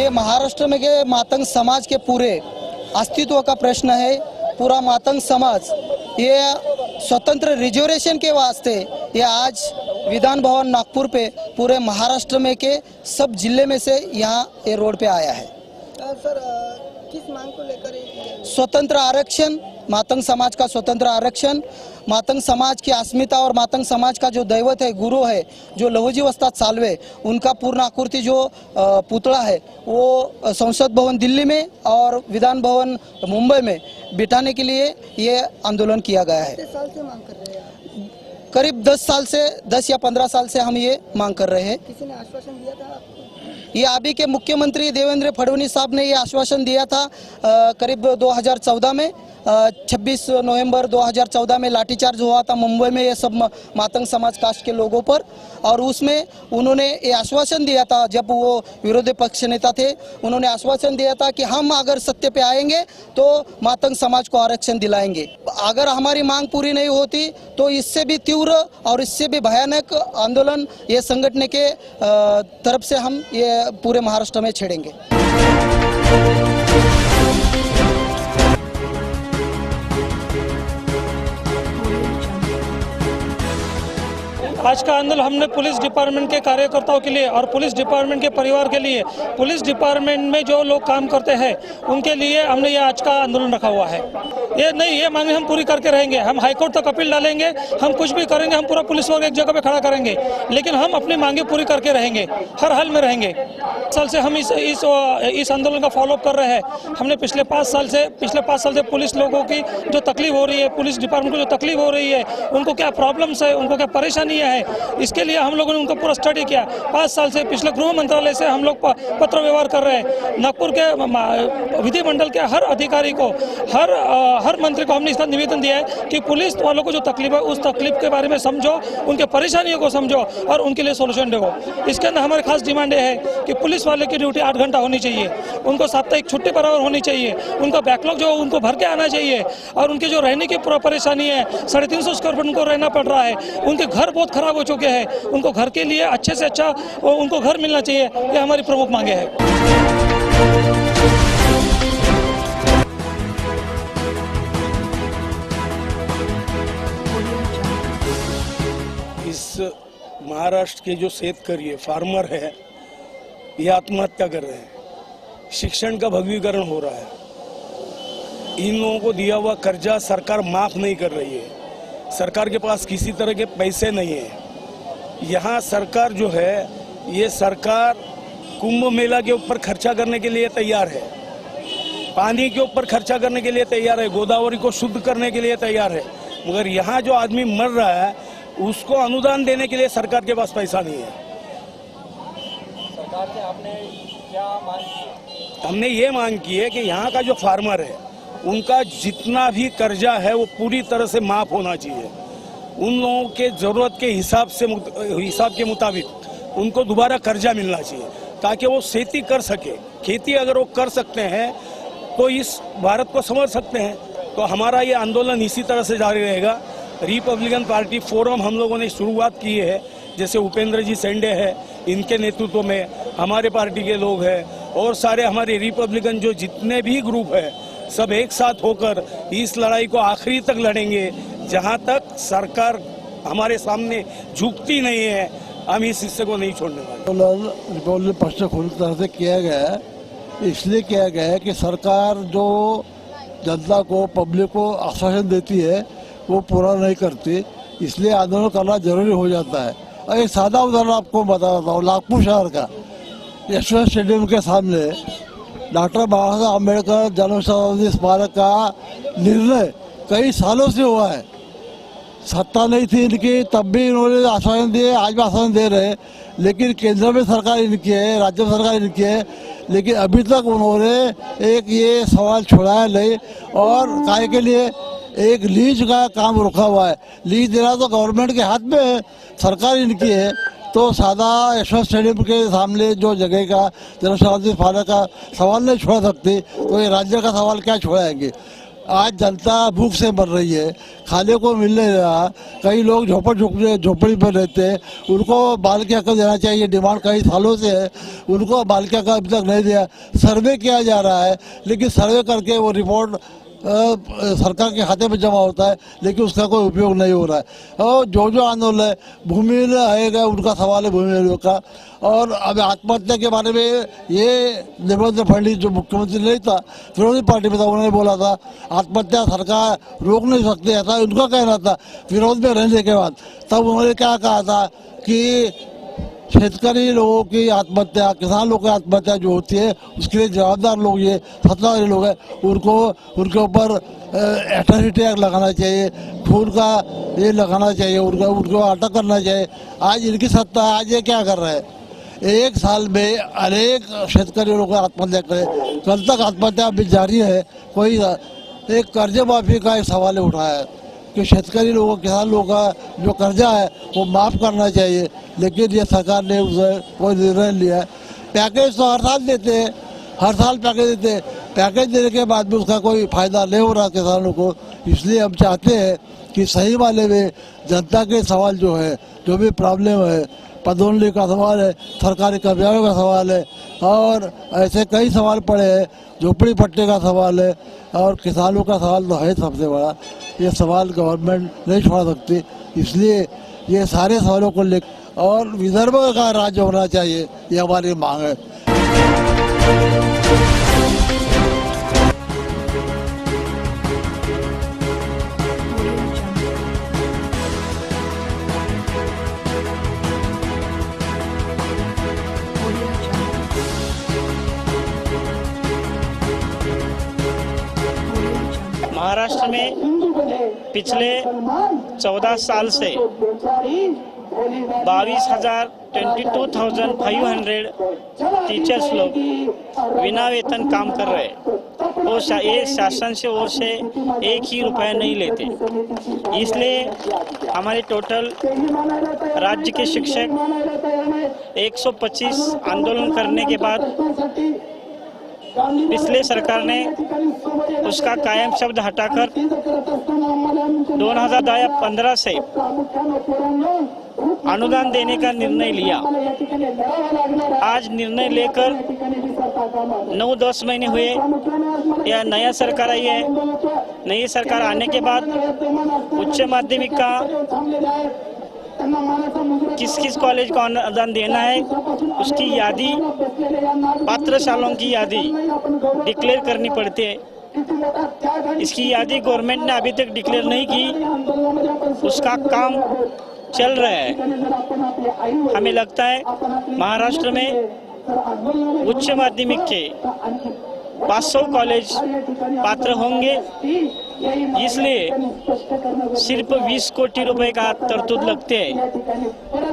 ये महाराष्ट्र में के मातंग समाज के पूरे अस्तित्व का प्रश्न है। पूरा मातंग समाज ये स्वतंत्र रिजर्वेशन के वास्ते ये आज विधान भवन नागपुर पे पूरे महाराष्ट्र में के सब जिले में से यहाँ ये रोड पे आया है। सर किस मांग को लेकर? स्वतंत्र आरक्षण, मातंग समाज का स्वतंत्र आरक्षण, मातंग समाज की अस्मिता और मातंग समाज का जो दैवत है, गुरु है, जो लहुजी वस्ताद साल्वे, उनका पूर्ण आकृति जो पुतला है वो संसद भवन दिल्ली में और विधान भवन मुंबई में बिठाने के लिए ये आंदोलन किया गया है। कितने साल से मांग कर रहे हैं? करीब 10 या 15 साल से हम ये मांग कर रहे हैं। किसी ने आश्वासन दिया था आपको? ये अभी के मुख्यमंत्री देवेंद्र फडणवीस साहब ने ये आश्वासन दिया था करीब 2014 में। 26 नवंबर 2014 में लाठीचार्ज हुआ था मुंबई में ये सब मातंग समाज कास्ट के लोगों पर, और उसमें उन्होंने ये आश्वासन दिया था, जब वो विरोधी पक्ष नेता थे, उन्होंने आश्वासन दिया था कि हम अगर सत्य पे आएंगे तो मातंग समाज को आरक्षण दिलाएंगे। अगर हमारी मांग पूरी नहीं होती तो इससे भी तीव्र और इससे भी भयानक आंदोलन ये संगठन के तरफ से हम ये पूरे महाराष्ट्र में छेड़ेंगे। आज का आंदोलन हमने पुलिस डिपार्टमेंट के कार्यकर्ताओं के लिए और पुलिस डिपार्टमेंट के परिवार के लिए, पुलिस डिपार्टमेंट में जो लोग काम करते हैं उनके लिए हमने ये आज का आंदोलन रखा हुआ है। ये मांगे हम पूरी करके रहेंगे। हम हाईकोर्ट तक अपील डालेंगे, हम कुछ भी करेंगे, हम पूरा पुलिस वर्ग एक जगह पे खड़ा करेंगे, लेकिन हम अपनी मांगे पूरी करके रहेंगे, हर हाल में रहेंगे। साल से हम इस आंदोलन का फॉलोअप कर रहे हैं। हमने पिछले 5 साल से पुलिस लोगों की जो तकलीफ हो रही है, पुलिस डिपार्टमेंट को जो तकलीफ हो रही है, उनको क्या प्रॉब्लम्स है, उनको क्या परेशानी है, इसके लिए हम लोगों ने उनको पूरा स्टडी किया। 5 साल से पिछले गृह मंत्रालय से हम लोग पत्र व्यवहार कर रहे हैं। नागपुर के विधिमंडल के हर अधिकारी को, हर मंत्री को हमने इसका निवेदन दिया है कि पुलिस वालों को जो तकलीफ है उस तकलीफ के बारे में समझो, उनके परेशानियों को समझो और उनके लिए सोल्यूशन दो। इसके अंदर हमारी खास डिमांड है कि पुलिस वाले की ड्यूटी 8 घंटा होनी चाहिए, उनको साप्ताहिक छुट्टी बराबर होनी चाहिए, उनका बैकलॉग जो उनको भर के आना चाहिए, और उनकी जो रहने की परेशानी है, 350 स्क्वायर फीट उनको रहना पड़ रहा है, उनके घर बहुत खराब हो चुके हैं, उनको घर के लिए अच्छे से अच्छा उनको घर मिलना चाहिए। ये हमारी प्रमुख मांगे हैं। इस महाराष्ट्र के जो शेतकरी है, फार्मर है, ये आत्महत्या कर रहे हैं। शिक्षण का भगवीकरण हो रहा है। इन लोगों को दिया हुआ कर्जा सरकार माफ नहीं कर रही है। सरकार के पास किसी तरह के पैसे नहीं है। यहाँ सरकार जो है, ये सरकार कुंभ मेला के ऊपर खर्चा करने के लिए तैयार है, पानी के ऊपर खर्चा करने के लिए तैयार है, गोदावरी को शुद्ध करने के लिए तैयार है, मगर यहाँ जो आदमी मर रहा है उसको अनुदान देने के लिए सरकार के पास पैसा नहीं है। सरकार से आपने क्या मांग की? हमने ये मांग की है कि यहाँ का जो फार्मर है उनका जितना भी कर्जा है वो पूरी तरह से माफ होना चाहिए। उन लोगों के ज़रूरत के हिसाब के मुताबिक उनको दोबारा कर्जा मिलना चाहिए ताकि वो खेती कर सके। खेती अगर वो कर सकते हैं तो इस भारत को समझ सकते हैं। तो हमारा ये आंदोलन इसी तरह से जारी रहेगा। रिपब्लिकन पार्टी फोरम हम लोगों ने शुरुआत की है, जैसे उपेंद्र जी सेंडे है, इनके नेतृत्व में हमारे पार्टी के लोग हैं और सारे हमारे रिपब्लिकन जो जितने भी ग्रुप है सब एक साथ होकर इस लड़ाई को आखिरी तक लड़ेंगे। जहां तक सरकार हमारे सामने झुकती नहीं है, हम इस हिस्से को नहीं छोड़ने वाले। रिपब्लिक पक्ष से पूरी तरह से किया गया है, इसलिए किया गया है कि सरकार जो जनता को, पब्लिक को आश्वासन देती है वो पूरा नहीं करती, इसलिए आंदोलन करना जरूरी हो जाता है। और एक सादा उदाहरण आपको बता रहा हूँ, नागपुर शहर का यशवंत स्टेडियम के सामने डॉक्टर बाबा साहब अम्बेडकर जन्म शताब्दी स्मारक का निर्णय कई सालों से हुआ है। सत्ता नहीं थी इनकी, तब भी इन्होंने आश्वासन दिए, आज भी आश्वासन दे रहे हैं, लेकिन केंद्र में सरकार इनकी है, राज्य में सरकार इनकी है, लेकिन अभी तक उन्होंने एक ये सवाल छुड़ाया नहीं। और काय के लिए एक लीज का काम रुका हुआ है। लीज देना तो गवर्नमेंट के हाथ में है, सरकार इनकी है। तो सादा यशवंत स्टेडियम के सामने जो जगह का जन्म शताब्दी स्मारक का सवाल नहीं छोड़ सकती, तो ये राज्य का सवाल क्या छोड़ाएंगे। आज जनता भूख से मर रही है, खाने को मिल नहीं रहा। कई लोग झोपड़ी पर रहते हैं, उनको बाल के हक देना चाहिए। डिमांड कई सालों से है, उनको बाल के हक अभी तक नहीं दिया। सर्वे किया जा रहा है, लेकिन सर्वे करके वो रिपोर्ट सरकार के खाते में जमा होता है, लेकिन उसका कोई उपयोग नहीं हो रहा है। और जो आंदोलन है, भूमि आएगा उनका सवाल है, भूमि का। और अब आत्महत्या के बारे में ये देवेंद्र फडणवीस जो मुख्यमंत्री नहीं था, विरोधी पार्टी में था, उन्होंने बोला था आत्महत्या सरकार रोक नहीं सकती, ऐसा उनका कहना था विरोध में रहने के बाद। तब उन्होंने क्या कहा था कि शेतकरी लोगों की आत्महत्या, किसान लोगों की आत्महत्या जो होती है, उसके लिए जवाबदार लोग ये सत्ताधारी लोग हैं, उनको उनके ऊपर एट्रॉसिटी एक्ट लगाना चाहिए, खून का ये लगाना चाहिए, उनको अटक करना चाहिए। आज इनकी सत्ता है, आज ये क्या कर रहे हैं? एक साल में अनेक शेतकरी लोग आत्महत्या करें, कल तक आत्महत्या अभी जारी है। कोई एक कर्ज माफी का एक सवाल उठाया है कि शेतकरी लोगों, किसान लोगों का जो कर्जा है वो माफ़ करना चाहिए, लेकिन ये सरकार ने उसे कोई निर्णय लिया है। पैकेज तो हर साल देते हैं, हर साल पैकेज देते हैं, पैकेज देने के बाद भी उसका कोई फायदा नहीं हो रहा किसानों को। इसलिए हम चाहते हैं कि सही वाले में जनता के सवाल जो है, जो भी प्रॉब्लम है, पदोन्नति का सवाल है, सरकारी कर्मचारियों का सवाल है, और ऐसे कई सवाल पड़े हैं, झोपड़ी पट्टे का सवाल है, और किसानों का सवाल तो है सबसे बड़ा। ये सवाल गवर्नमेंट नहीं छोड़ सकती, इसलिए ये सारे सवालों को लेकर और विदर्भ का राज्य होना चाहिए, ये हमारी मांग है। महाराष्ट्र में पिछले 14 साल से 22,500 टीचर्स लोग बिना वेतन काम कर रहे हैं, और ये शासन से ओर से एक ही रुपया नहीं लेते। इसलिए हमारे टोटल राज्य के शिक्षक 125 आंदोलन करने के बाद पिछले सरकार ने उसका कायम शब्द हटाकर 2015 से अनुदान देने का निर्णय लिया। आज निर्णय लेकर 9-10 महीने हुए, या नया सरकार आई है। नई सरकार आने के बाद उच्च माध्यमिक का किस किस कॉलेज को अनुदान देना है, उसकी यादी, पात्रशालाओं की यादी डिक्लेयर करनी पड़ती है। इसकी यादी गवर्नमेंट ने अभी तक डिक्लेयर नहीं की, उसका काम चल रहा है। हमें लगता है महाराष्ट्र में उच्च माध्यमिक के 500 कॉलेज पात्र होंगे, इसलिए सिर्फ 20 कोटी रुपए का तरतूद लगते हैं।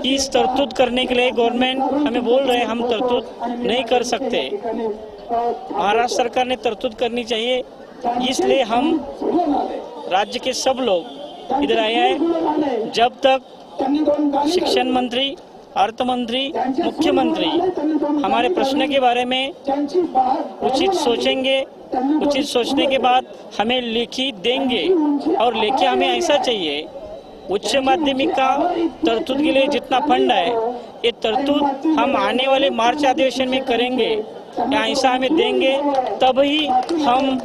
इस तरतूद करने के लिए गवर्नमेंट हमें बोल रहे हैं हम तरतूद नहीं कर सकते। महाराष्ट्र सरकार ने तरतूद करनी चाहिए, इसलिए हम राज्य के सब लोग इधर आए हैं। जब तक शिक्षण मंत्री, अर्थ मंत्री, मुख्यमंत्री हमारे प्रश्न के बारे में उचित सोचेंगे, उचित सोचने के बाद हमें लिखित देंगे, और लेके हमें ऐसा चाहिए उच्च माध्यमिक का तरतूद के लिए जितना फंड है, ये तरतूद हम आने वाले मार्च अधिवेशन में करेंगे, या ऐसा हमें देंगे, तभी हम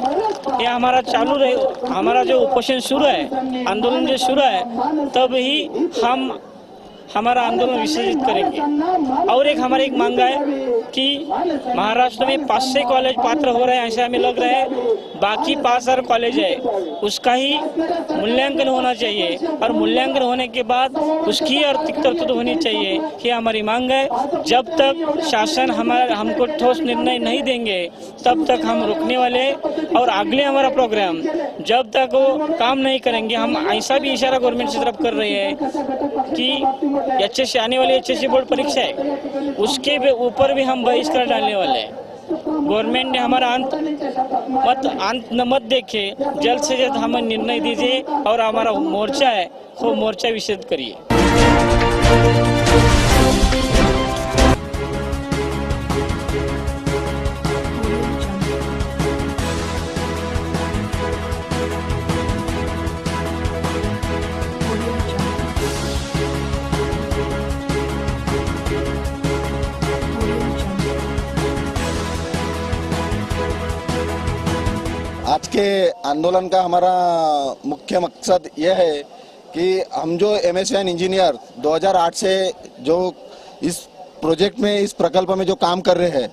ये हमारा चालू रहे, हमारा जो उपोषण शुरू है, आंदोलन जो शुरू है, तभी हम हमारा आंदोलन विसर्जित करेंगे। और एक हमारी एक मांग है कि महाराष्ट्र में 500 कॉलेज पात्र हो रहे हैं, ऐसा हमें लग रहा है। बाकी 5,000 कॉलेज है, उसका ही मूल्यांकन होना चाहिए, और मूल्यांकन होने के बाद उसकी आर्थिक तरतूद होनी चाहिए। ये हमारी मांग है। जब तक शासन हमको ठोस निर्णय नहीं देंगे, तब तक हम रुकने वाले, और अगले हमारा प्रोग्राम जब तक वो काम नहीं करेंगे, हम ऐसा भी इशारा गवर्नमेंट की तरफ कर रहे हैं कि HSC आने वाली HSC बोर्ड परीक्षा है, उसके ऊपर भी हम बहिष्कार डालने वाले हैं। गवर्नमेंट ने हमारा अंत मत देखे, जल्द से जल्द हमें निर्णय दीजिए, और हमारा मोर्चा है वो मोर्चा विसर्जित करिए। देखिए, आंदोलन का हमारा मुख्य मकसद यह है कि हम जो एमएसवीएन इंजीनियर 2008 से जो इस प्रोजेक्ट में, इस प्रकल्प में जो काम कर रहे हैं,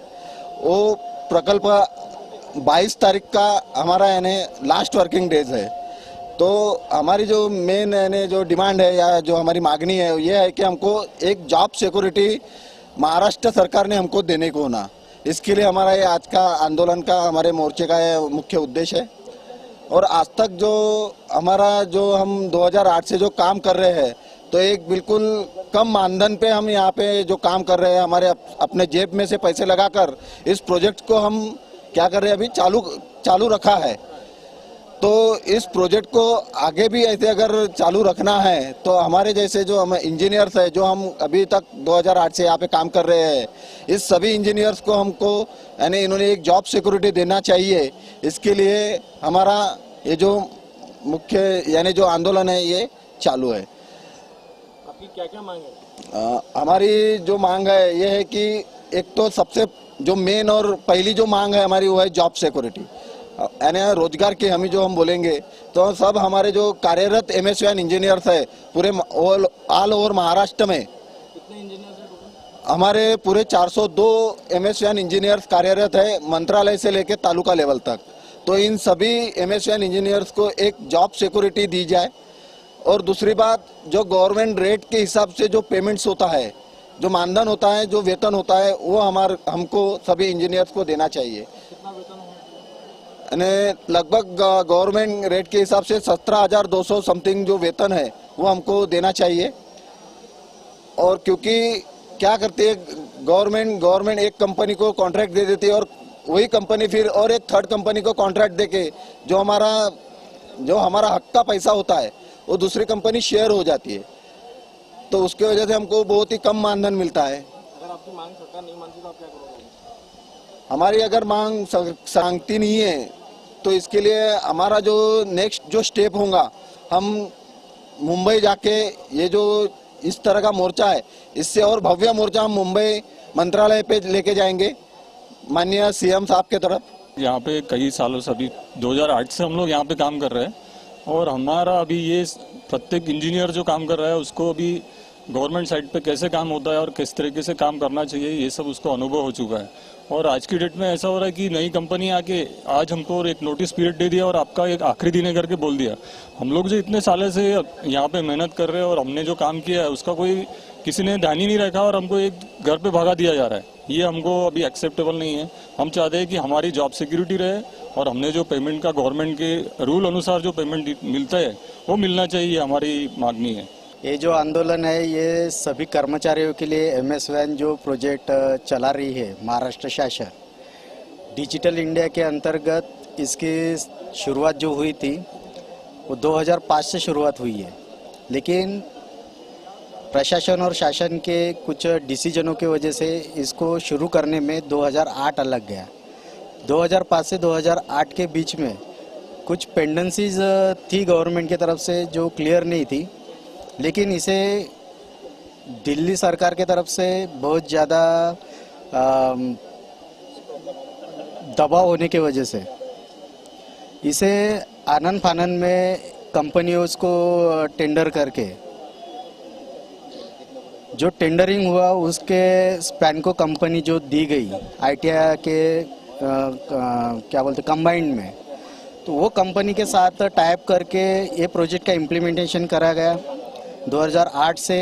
वो प्रकल्प 22 तारीख का हमारा यानी लास्ट वर्किंग डेज है। तो हमारी जो मेन यानी जो डिमांड है या जो हमारी मांगनी है ये है कि हमको एक जॉब सिक्योरिटी महाराष्ट्र सरकार ने हमको देने को होना। इसके लिए हमारा ये आज का आंदोलन का, हमारे मोर्चे का ये मुख्य उद्देश्य है। और आज तक जो हमारा जो हम 2008 से जो काम कर रहे हैं, तो एक बिल्कुल कम मानधन पे हम यहाँ पे जो काम कर रहे हैं, हमारे अपने जेब में से पैसे लगाकर इस प्रोजेक्ट को हम क्या कर रहे हैं, अभी चालू रखा है। तो इस प्रोजेक्ट को आगे भी ऐसे अगर चालू रखना है तो हमारे जैसे जो हम इंजीनियर्स हैं, जो हम अभी तक 2008 से यहाँ पे काम कर रहे हैं, इस सभी इंजीनियर्स को हमको यानी इन्होंने एक जॉब सिक्योरिटी देना चाहिए। इसके लिए हमारा ये जो मुख्य यानी जो आंदोलन है ये चालू है। आपकी क्या क्या मांग है? हमारी जो मांग है ये है कि एक तो सबसे जो मेन और पहली जो मांग है हमारी वो है जॉब सिक्योरिटी, यानी रोजगार की हमी जो हम बोलेंगे तो सब हमारे जो कार्यरत एमएसवीएन इंजीनियर्स है पूरे ऑल ओवर महाराष्ट्र में, कितने इंजीनियर्स हैं? हमारे पूरे 402 एमएसवीएन इंजीनियर्स कार्यरत है, मंत्रालय से लेकर तालुका लेवल तक। तो इन सभी एमएसवीएन इंजीनियर्स को एक जॉब सिक्योरिटी दी जाए। और दूसरी बात, जो गवर्नमेंट रेट के हिसाब से जो पेमेंट्स होता है, जो मानधन होता है, जो वेतन होता है, वो हमको सभी इंजीनियर्स को देना चाहिए। कितना वेतन है? लगभग गवर्नमेंट रेट के हिसाब से 17,200 समथिंग जो वेतन है वो हमको देना चाहिए। और क्योंकि क्या करती है गवर्नमेंट एक कंपनी को कॉन्ट्रैक्ट दे देती है और वही कंपनी फिर और एक थर्ड कंपनी को कॉन्ट्रैक्ट देके जो हमारा हक का पैसा होता है वो दूसरी कंपनी शेयर हो जाती है। तो उसकी वजह से हमको बहुत ही कम मानधन मिलता है। अगर आपकी मांग सरकार नहीं मानती तो आप क्या करोगे? हमारी अगर मांग सांगती नहीं है तो इसके लिए हमारा जो नेक्स्ट जो स्टेप होगा, हम मुंबई जाके ये जो इस तरह का मोर्चा है, इससे और भव्य मोर्चा हम मुंबई मंत्रालय पे लेके जाएंगे माननीय सीएम साहब के तरफ। यहाँ पे कई सालों से, अभी 2008 से हम लोग यहाँ पे काम कर रहे हैं और हमारा अभी ये प्रत्येक इंजीनियर जो काम कर रहा है उसको अभी गवर्नमेंट साइड पे कैसे काम होता है और किस तरीके से काम करना चाहिए ये सब उसको अनुभव हो चुका है। और आज की डेट में ऐसा हो रहा है कि नई कंपनी आके आज हमको एक नोटिस पीरियड दे दिया और आपका एक आखिरी दिन है करके बोल दिया। हम लोग जो इतने सालों से यहाँ पे मेहनत कर रहे हैं और हमने जो काम किया है उसका कोई किसी ने ध्यान ही नहीं रखा और हमको एक घर पे भगा दिया जा रहा है। ये हमको अभी एक्सेप्टेबल नहीं है। हम चाहते हैं कि हमारी जॉब सिक्योरिटी रहे और हमने जो पेमेंट का गवर्नमेंट के रूल अनुसार जो पेमेंट मिलता है वो मिलना चाहिए, हमारी मांगनी है। ये जो आंदोलन है ये सभी कर्मचारियों के लिए एमएसवीएन जो प्रोजेक्ट चला रही है महाराष्ट्र शासन, डिजिटल इंडिया के अंतर्गत इसकी शुरुआत जो हुई थी वो 2005 से शुरुआत हुई है, लेकिन प्रशासन और शासन के कुछ डिसीजनों की वजह से इसको शुरू करने में 2008 लग गया। 2005 से 2008 के बीच में कुछ पेंडेंसीज थी गवर्नमेंट की तरफ से जो क्लियर नहीं थी, लेकिन इसे दिल्ली सरकार के तरफ से बहुत ज़्यादा दबाव होने की वजह से इसे आनन फानन में कंपनियों को टेंडर करके जो टेंडरिंग हुआ उसके स्पैन को कंपनी जो दी गई आईटीआई के क्या बोलते कंबाइंड में, तो वो कंपनी के साथ टाइप करके ये प्रोजेक्ट का इम्प्लीमेंटेशन करा गया। 2008 से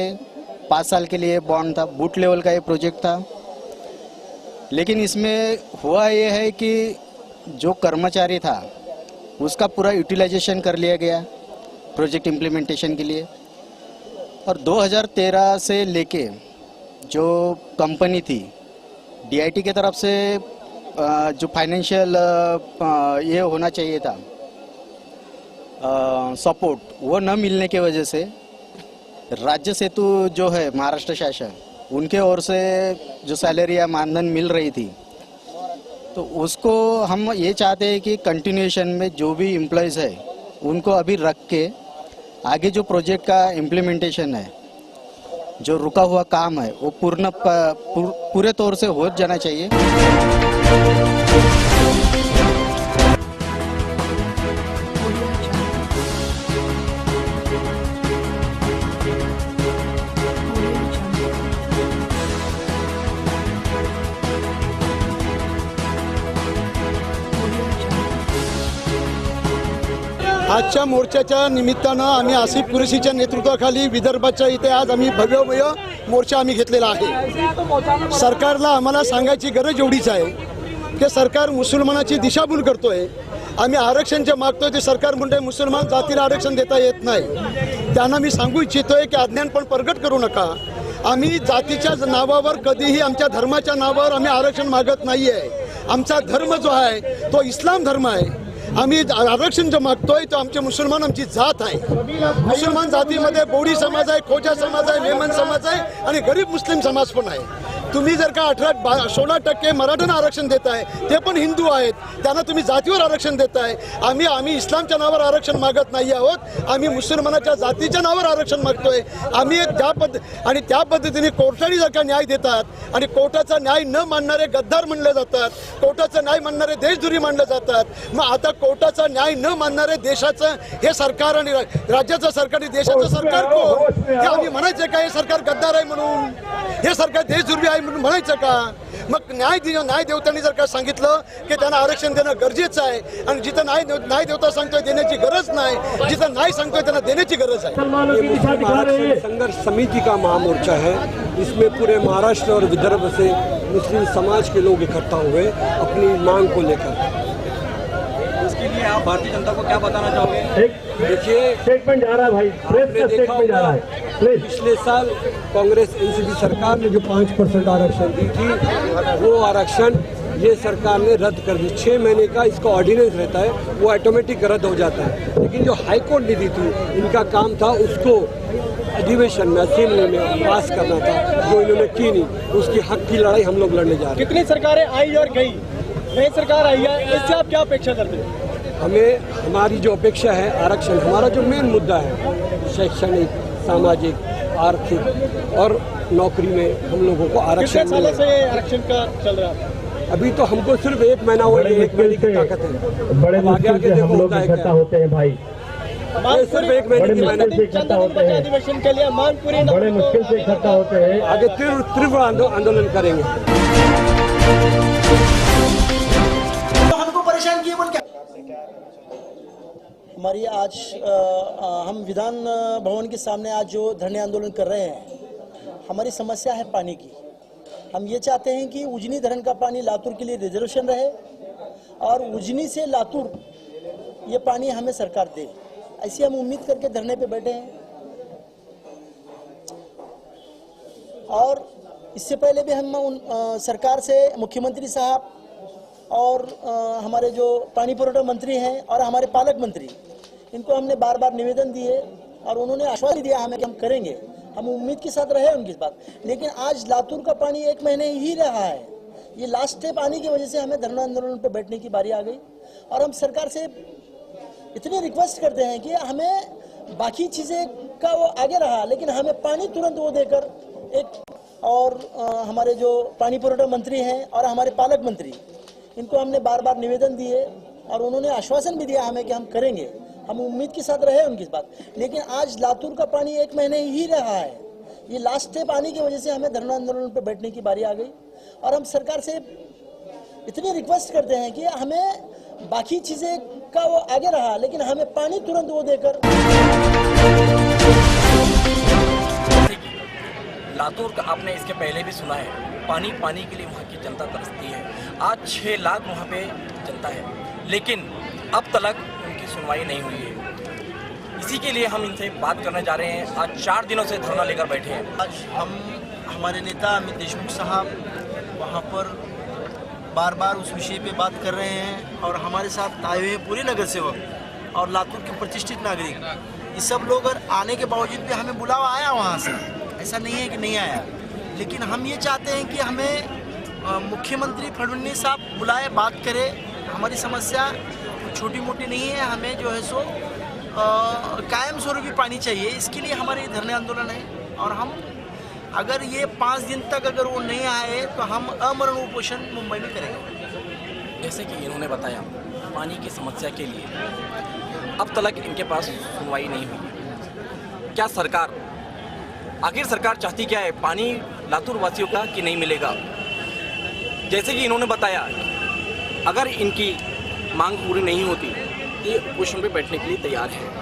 5 साल के लिए बॉन्ड था, बूट लेवल का ये प्रोजेक्ट था। लेकिन इसमें हुआ ये है कि जो कर्मचारी था उसका पूरा यूटिलाइजेशन कर लिया गया प्रोजेक्ट इम्प्लीमेंटेशन के लिए। और 2013 से लेके जो कंपनी थी डीआईटी के तरफ से जो फाइनेंशियल ये होना चाहिए था सपोर्ट, वो न मिलने की वजह से राज्य सेतु जो है महाराष्ट्र शासन उनके ओर से जो सैलरी या मानधन मिल रही थी, तो उसको हम ये चाहते हैं कि कंटिन्यूएशन में जो भी एम्प्लॉयज़ है उनको अभी रख के आगे जो प्रोजेक्ट का इम्प्लीमेंटेशन है, जो रुका हुआ काम है वो पूरे तौर से हो जाना चाहिए। आजच्या मोर्चाच्या निमित्तानं आम्ही आसिफ कुरेशीच्या नेतृत्वाखाली विदर्भाच्या इथे आज आम्ही भव्य मोर्चा आम्ही घेतलेला आहे. सरकारला आम्हाला सांगायची गरज एवढीच आहे की सरकार मुसलमानाची दिशाभूल करतोय. आम्ही आरक्षण जे मागतोय ते सरकार म्हणते मुसलमान जातीला आरक्षण देता येत नाही. त्यांना मी सांगू इच्छितोय की अज्ञानपण प्रगट करू नका. आम्ही जातीच्या नावावर कधीही आमच्या धर्माच्या नावावर आम्ही आरक्षण मागत नाही आहे. आमचा धर्म जो आहे तो इस्लाम धर्म आहे. आम्ही आरक्षण जो मागतोय तो आमचे मुसलमान आमची जात आहे. मुसलमान जातीमध्ये बोडी समाज आहे, खोजा समाज आहे, मेमन समाज आहे आणि गरीब मुस्लिम समाज पण आहे. तुम्ही जर का 16% मराठ्यांना आरक्षण देताय, ते पण हिंदू आहेत, त्यांना तुम्ही जातीवर आरक्षण देताय. आम्ही इस्लामच्या नावावर आरक्षण मागत नाही आहोत. आम्ही मुसलमानाच्या जातीच्या नावावर आरक्षण मागतोय. आम्ही त्या पद्धतीने कोर्टाने जर का न्याय देतात आणि कोर्टाचा न्याय न मानणारे गद्दार म्हणले जातात, कोर्टाचा न्याय मानणारे देशद्रोही मानले जातात. मग आता कोर्टाचा न्याय न मानणारे देशाचं हे सरकार आणि राज्याचं सरकार, देशाचं सरकार कोण हे आम्ही म्हणायचं का? हे सरकार गद्दार आहे म्हणून, हे सरकार देशद्रोही आहे म्हणून म्हणायचं का? मग न्याय देवतांनी जर का सांगितलं की त्यांना आरक्षण देणं गरजेचं आहे आणि जिथं न्याय देवता सांगतोय देण्याची गरज नाही, जिथं नाही सांगतोय त्यांना देण्याची गरज आहे. आरक्षण संघर्ष समिति का महामोर्चा है. इसमें पूरे महाराष्ट्र और विदर्भ से मुस्लिम समाज के लोग इकट्ठा हुए अपनी मांग को लेकर. इसके लिए आप भारतीय जनता को क्या बताना चाहोगे? देखिए, स्टेटमेंट जा रहा है भाई, प्रेस का स्टेटमेंट जा रहा है. पिछले साल कांग्रेस एनसीपी सरकार ने जो 5% आरक्षण दी थी, वो आरक्षण ये सरकार ने रद्द कर दी. 6 महीने का इसका ऑर्डिनेंस रहता है, वो ऑटोमेटिक रद्द हो जाता है. लेकिन जो हाईकोर्ट ने दी थी, इनका काम था उसको अधिवेशन में असेंबली में पास करना था, जो इन्होंने की नहीं. उसकी हक की लड़ाई हम लोग लड़ने जा रहे हैं. कितनी सरकारें आई और गई, नई सरकार आई है, इससे आप क्या अपेक्षा करते हैं? हमारी जो अपेक्षा है आरक्षण, हमारा जो मेन मुद्दा है शैक्षणिक, सामाजिक, आर्थिक और नौकरी में हम लोगों को आरक्षण सालों से ये आरक्षण का चल रहा है. अभी तो हमको सिर्फ 1 महीना हुआ, 1 महीने की ताकत है. बड़े आगे देखो होता है क्या. होते हैं भाई, सिर्फ 1 महीने की मेहनत, अधिवेशन के लिए मांग पूरी बड़े मुश्किल से इकट्ठा होते हैं. आगे तीव्र आंदोलन करेंगे. हमको परेशान किए बोल क्या? हमारी आज हम विधान भवन के सामने आज जो धरने आंदोलन कर रहे हैं, हमारी समस्या है पानी की. हम ये चाहते हैं कि उजनी धरण का पानी लातूर के लिए रिजर्वेशन रहे और उजनी से लातूर ये पानी हमें सरकार दे. ऐसी हम उम्मीद करके धरने पे बैठे हैं. और इससे पहले भी हम सरकार से मुख्यमंत्री साहब और हमारे जो पानी पुरवठा मंत्री हैं और हमारे पालक मंत्री, इनको हमने बार बार निवेदन दिए और उन्होंने आश्वासन दिया हमें कि हम करेंगे. हम उम्मीद के साथ रहे उनकी बात. लेकिन आज लातूर का पानी 1 महीने ही रहा है. ये लास्ट स्टेप आने की वजह से हमें धरना आंदोलन पर बैठने की बारी आ गई. और हम सरकार से इतनी रिक्वेस्ट करते हैं कि हमें बाकी चीज़ें का वो आगे रहा, लेकिन हमें पानी तुरंत वो देकर एक. और हमारे जो पानी पुरवठा मंत्री हैं और हमारे पालक मंत्री, इनको हमने बार बार निवेदन दिए और उन्होंने आश्वासन भी दिया हमें कि हम करेंगे. हम उम्मीद के साथ रहे उनकी बात. लेकिन आज लातूर का पानी 1 महीने ही रहा है. ये लास्ट स्टेप आने की वजह से हमें धरना आंदोलन पर बैठने की बारी आ गई. और हम सरकार से इतनी रिक्वेस्ट करते हैं कि हमें बाकी चीज़ें का वो आगे रहा, लेकिन हमें पानी तुरंत वो देकर. लातूर का आपने इसके पहले भी सुना है, पानी के लिए वहाँ की जनता तरसती है. आज 6 लाख वहाँ पे जनता है, लेकिन अब तक उनकी सुनवाई नहीं हुई है. इसी के लिए हम इनसे बात करने जा रहे हैं. आज 4 दिनों से धरना लेकर बैठे हैं. आज हमारे नेता अमित देशमुख साहब वहाँ पर बार बार उस विषय पे बात कर रहे हैं और हमारे साथ आए हुए पूरे नगर सेवक और लातूर के प्रतिष्ठित नागरिक, ये सब लोग आने के बावजूद भी हमें बुलावा आया वहाँ से. ऐसा नहीं है कि नहीं आया, लेकिन हम ये चाहते हैं कि हमें मुख्यमंत्री फडणवीस साहब बुलाए, बात करें. हमारी समस्या छोटी मोटी नहीं है, हमें जो है सो कायम स्वरूपी पानी चाहिए. इसके लिए हमारे धरने आंदोलन है. और हम अगर ये 5 दिन तक अगर वो नहीं आए तो हम अमरण उपोषण मुंबई में करेंगे. जैसे कि इन्होंने बताया, पानी की समस्या के लिए अब तक इनके पास सुनवाई नहीं हुई. क्या सरकार, आखिर सरकार चाहती क्या है? पानी लातूर वासियों का कि नहीं मिलेगा? जैसे कि इन्होंने बताया, अगर इनकी मांग पूरी नहीं होती ये पोजीशन पे बैठने के लिए तैयार है।